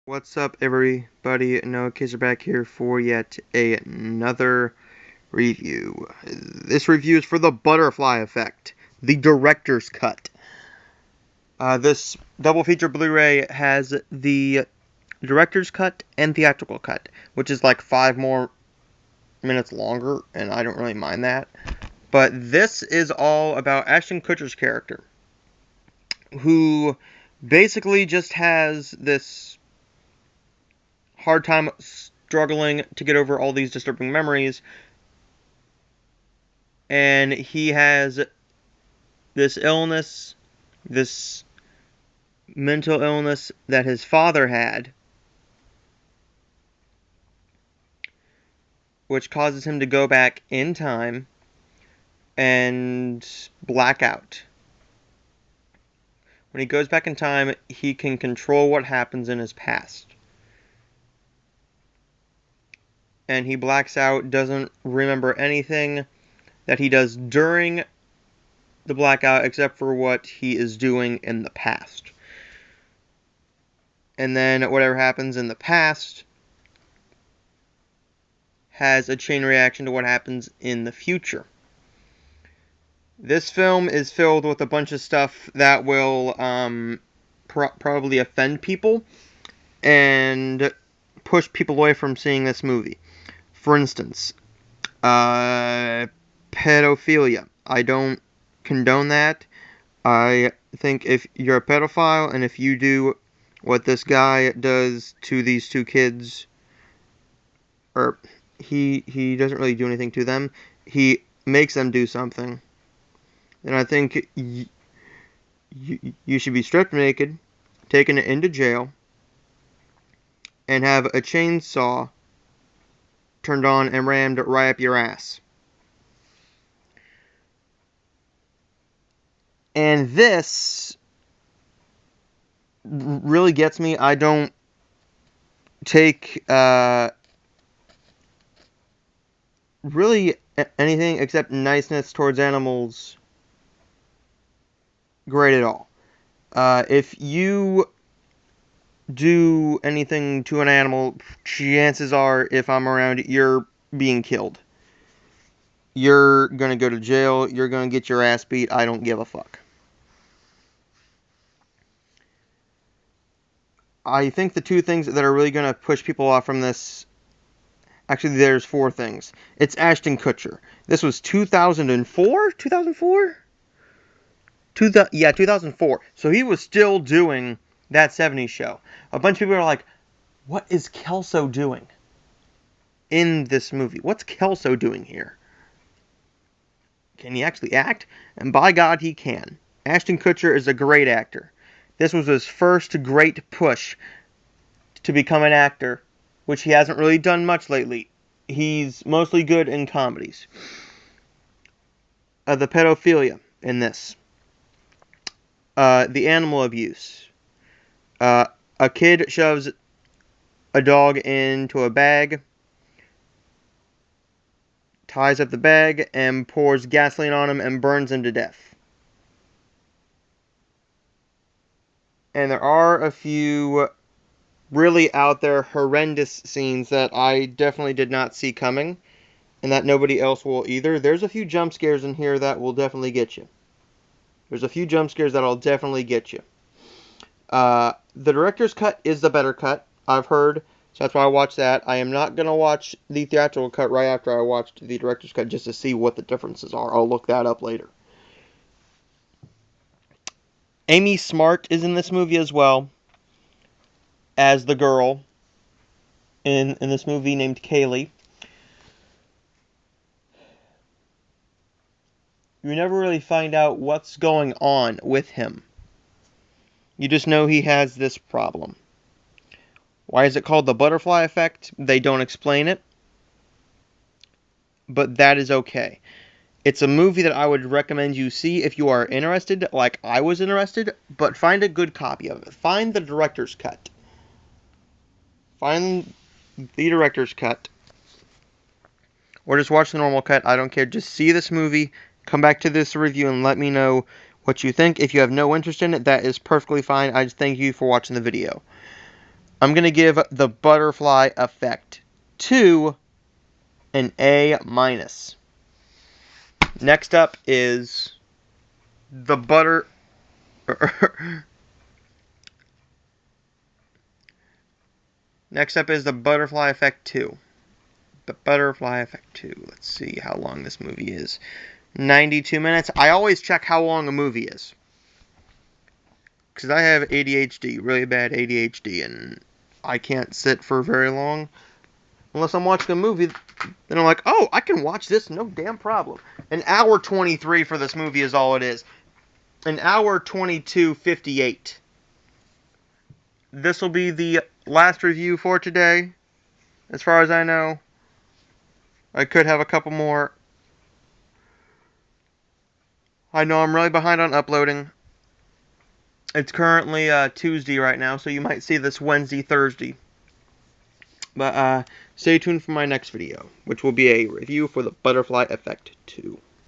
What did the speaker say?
What's up, everybody? Noah Kizer back here for yet another review. This review is for The Butterfly Effect, the director's cut. This double feature Blu-ray has the director's cut and theatrical cut, which is like 5 more minutes longer, and I don't really mind that. But this is all about Ashton Kutcher's character, who basically just has this hard time struggling to get over all these disturbing memories, and he has this illness, this mental illness that his father had, which causes him to go back in time and black out. When he goes back in time, he can control what happens in his past. And he blacks out, doesn't remember anything that he does during the blackout except for what he is doing in the past. And then whatever happens in the past has a chain reaction to what happens in the future. This film is filled with a bunch of stuff that will probably offend people and push people away from seeing this movie. For instance, pedophilia. I don't condone that. I think if you're a pedophile and if you do what this guy does to these two kids, or he doesn't really do anything to them, he makes them do something, then I think you should be stripped naked, taken into jail, and have a chainsaw turned on and rammed right up your ass. And this really gets me. I don't take really anything except niceness towards animals great at all. If you do anything to an animal, chances are, if I'm around, you're being killed. You're gonna go to jail. You're gonna get your ass beat. I don't give a fuck. I think the two things that are really gonna push people off from this, actually, there's 4 things. It's Ashton Kutcher. This was 2004? 2004? 2004. So he was still doing that 70s show. A bunch of people are like, what is Kelso doing in this movie? What's Kelso doing here? Can he actually act? And by God, he can. Ashton Kutcher is a great actor. This was his first great push to become an actor, which he hasn't really done much lately. He's mostly good in comedies. The pedophilia in this. The animal abuse. A kid shoves a dog into a bag, ties up the bag, and pours gasoline on him and burns him to death. And there are a few really out there horrendous scenes that I definitely did not see coming, and that nobody else will either. There's a few jump scares in here that will definitely get you. There's a few jump scares that'll definitely get you. The director's cut is the better cut, I've heard, so that's why I watched that. I am not going to watch the theatrical cut right after I watched the director's cut just to see what the differences are. I'll look that up later. Amy Smart is in this movie as well as the girl in this movie named Kaylee. You never really find out what's going on with him. You just know he has this problem. Why is it called the butterfly effect? They don't explain it. But that is okay. It's a movie that I would recommend you see if you are interested, like I was interested, but find a good copy of it. Find the director's cut. Find the director's cut. Or just watch the normal cut. I don't care. Just see this movie. Come back to this review and let me know what you think. If you have no interest in it, that is perfectly fine. I just thank you for watching the video. I'm going to give The Butterfly Effect 2 an A-. Next up is The Butterfly Effect 2. The Butterfly Effect 2. Let's see how long this movie is. 92 minutes. I always check how long a movie is, because I have ADHD, really bad ADHD, and I can't sit for very long unless I'm watching a movie. Then I'm like, oh, I can watch this, no damn problem. An hour 23 for this movie is all it is. An hour 22:58. This will be the last review for today, as far as I know. I could have a couple more. I know I'm really behind on uploading. It's currently Tuesday right now, so you might see this Wednesday, Thursday. But stay tuned for my next video, which will be a review for The Butterfly Effect 2.